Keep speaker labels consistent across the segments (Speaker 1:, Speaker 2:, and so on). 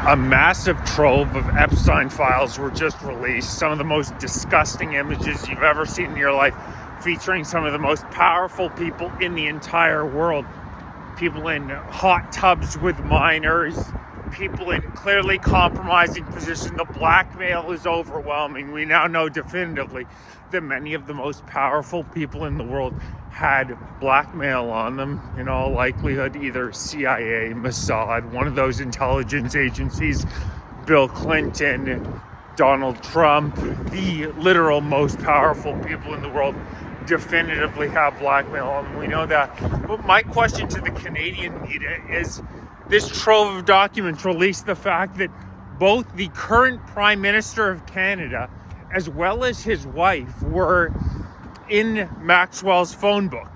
Speaker 1: A massive trove of Epstein files were just released. Some of the most disgusting images you've ever seen in your life, featuring some of the most powerful people in the entire world. People in hot tubs with minors, people in clearly compromising positions. The blackmail is overwhelming. We now know definitively that many of the most powerful people in the world had blackmail on them, in all likelihood either CIA, Mossad, one of those intelligence agencies, Bill Clinton, Donald Trump, the literal most powerful people in the world definitively have blackmail on them. We know that. But my question to the Canadian media is, this trove of documents released the fact that both the current Prime Minister of Canada as well as his wife were in Maxwell's phone book.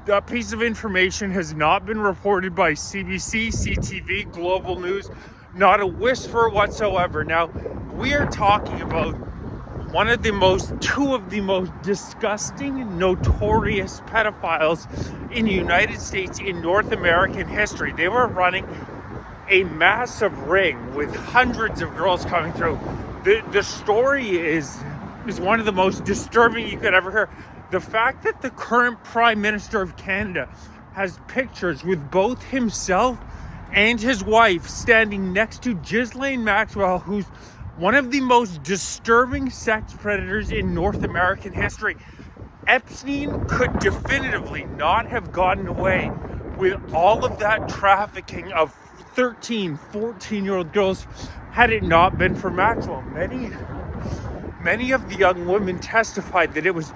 Speaker 1: That piece of information has not been reported by CBC, CTV, Global News, not a whisper whatsoever. Now, we are talking about two of the most disgusting, notorious pedophiles in the United States in North American history. They were running a massive ring with hundreds of girls coming through. The story is one of the most disturbing you could ever hear. The fact that the current Prime Minister of Canada has pictures with both himself and his wife standing next to Ghislaine Maxwell, who's one of the most disturbing sex predators in North American history. Epstein could definitively not have gotten away with all of that trafficking of 13, 14-year-old girls had it not been for Maxwell. Many of the young women testified that it was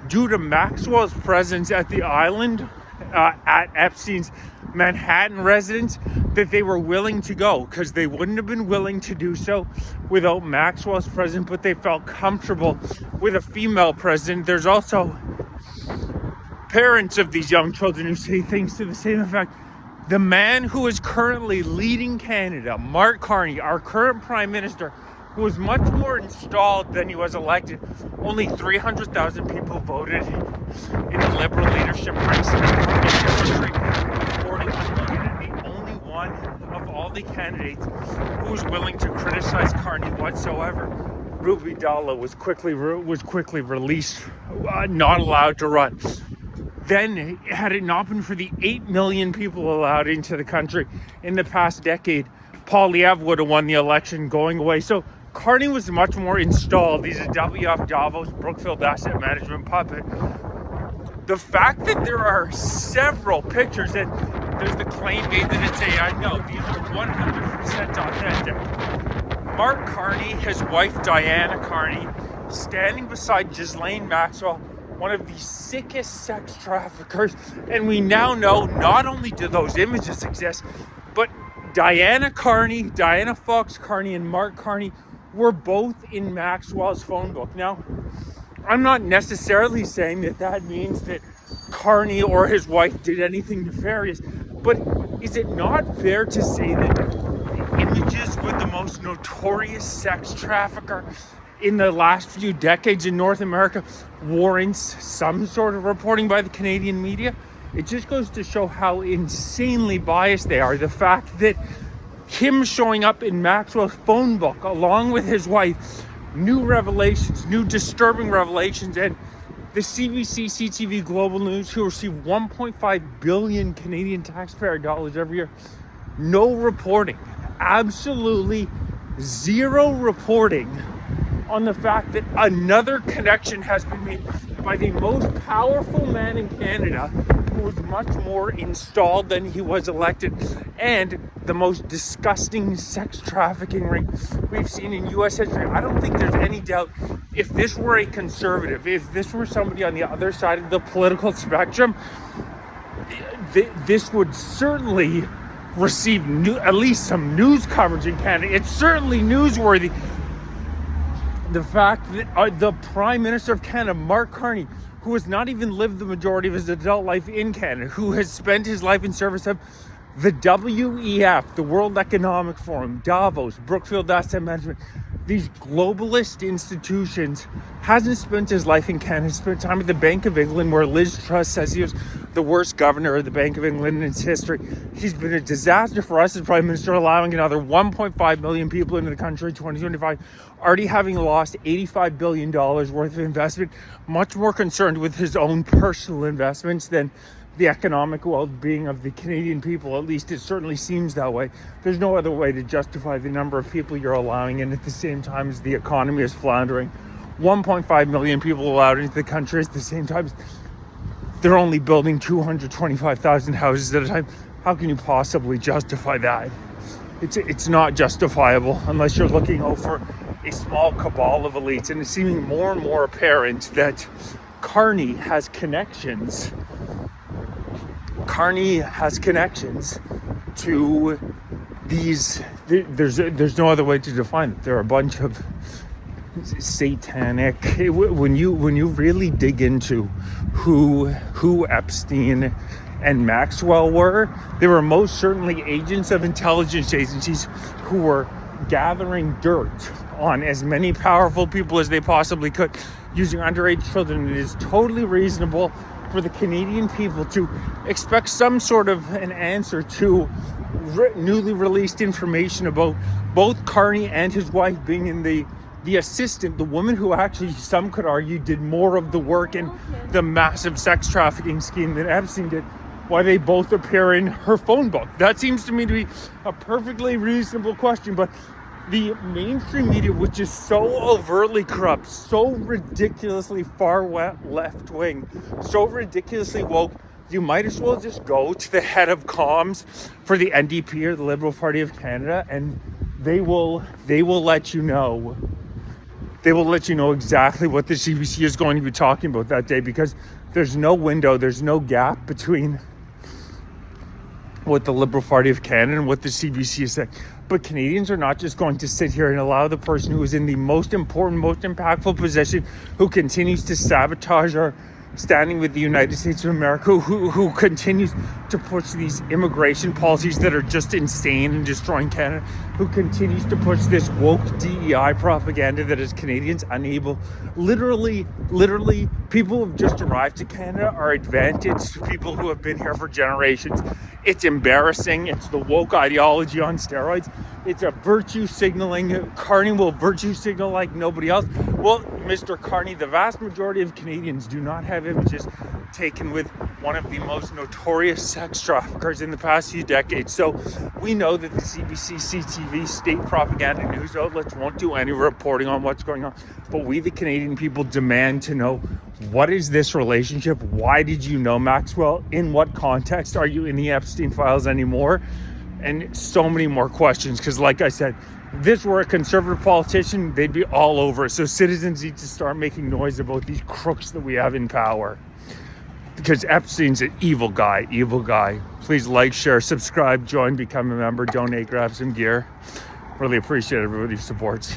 Speaker 1: due to Maxwell's presence at the island, at Epstein's Manhattan residence, that they were willing to go, because they wouldn't have been willing to do so without Maxwell's presence, but they felt comfortable with a female president. There's also parents of these young children who say things to the same effect. The man who is currently leading Canada, Mark Carney, our current Prime Minister, who was much more installed than he was elected. Only 300,000 people voted in the Liberal leadership race in the country. 41 million, and the only one of all the candidates who was willing to criticize Carney whatsoever. Ruby Dalla was quickly released, not allowed to run. Then, had it not been for the 8 million people allowed into the country in the past decade, Poilievre would have won the election going away. So Carney was much more installed. He's a WF Davos, Brookfield Asset Management puppet. The fact that there are several pictures, and there's the claim made that it's AI. No, these are 100% authentic. Mark Carney, his wife Diana Carney, standing beside Ghislaine Maxwell, one of the sickest sex traffickers. And we now know not only do those images exist, but Diana Fox Carney, and Mark Carney were both in Maxwell's phone book. Now, I'm not necessarily saying that means that Carney or his wife did anything nefarious, but is it not fair to say that images with the most notorious sex trafficker in the last few decades in North America warrants some sort of reporting by the Canadian media? It just goes to show how insanely biased they are. The fact that him showing up in Maxwell's phone book along with his wife, new disturbing revelations, and the CBC, CTV, Global News, who receive 1.5 billion Canadian taxpayer dollars every year, no reporting, absolutely zero reporting on the fact that another connection has been made by the most powerful man in Canada, who was much more installed than he was elected, and the most disgusting sex trafficking ring we've seen in U.S. history. I don't think there's any doubt, if this were a conservative, if this were somebody on the other side of the political spectrum, this would certainly receive at least some news coverage in Canada. It's certainly newsworthy. The fact that the Prime Minister of Canada, Mark Carney, who has not even lived the majority of his adult life in Canada, who has spent his life in service of the WEF, the World Economic Forum, Davos, Brookfield Asset Management, these globalist institutions, hasn't spent his life in Canada, spent time at the Bank of England, where Liz Truss says he was the worst governor of the Bank of England in its history. He's been a disaster for us as Prime Minister, allowing another 1.5 million people into the country in 2025, already having lost $85 billion worth of investment, much more concerned with his own personal investments than the economic well-being of the Canadian people. At least it certainly seems that way. There's no other way to justify the number of people you're allowing in at the same time as the economy is floundering. 1.5 million people allowed into the country at the same time. They're only building 225,000 houses at a time. How can you possibly justify that? It's not justifiable unless you're looking for a small cabal of elites. And it's seeming more and more apparent that Carney has connections. Carney has connections to these. There's no other way to define it. There are a bunch of satanic. When you really dig into who Epstein and Maxwell were, they were most certainly agents of intelligence agencies who were gathering dirt on as many powerful people as they possibly could using underage children. It is totally reasonable for the Canadian people to expect some sort of an answer to newly released information about both Carney and his wife being in the assistant, the woman who actually, some could argue, did more of the work in the massive sex trafficking scheme than Epstein did, why they both appear in her phone book. That seems to me to be a perfectly reasonable question, but the mainstream media, which is so overtly corrupt, so ridiculously far left-wing, so ridiculously woke, you might as well just go to the head of comms for the NDP or the Liberal Party of Canada, and they will let you know. They will let you know exactly what the CBC is going to be talking about that day, because there's no window, there's no gap between what the Liberal Party of Canada and what the CBC is saying. But Canadians are not just going to sit here and allow the person who is in the most important, most impactful position, who continues to sabotage our standing with the United States of America, who continues to push these immigration policies that are just insane and destroying Canada, who continues to push this woke DEI propaganda that is Canadians unable. Literally, people who have just arrived to Canada are advantaged to people who have been here for generations. It's embarrassing. It's the woke ideology on steroids. It's a virtue signaling. Carney will virtue signal like nobody else. Well, Mr. Carney, the vast majority of Canadians do not have images taken with one of the most notorious sex traffickers in the past few decades. So we know that the CBC, CTV, state propaganda news outlets won't do any reporting on what's going on. But we, the Canadian people, demand to know, what is this relationship? Why did you know Maxwell? In what context? Are you in the Epstein files anymore? And so many more questions, because like I said, if this were a conservative politician, they'd be all over it. So citizens need to start making noise about these crooks that we have in power, because Epstein's an evil guy. Please like, share, subscribe, join, become a member, donate, grab some gear. Really appreciate everybody who supports.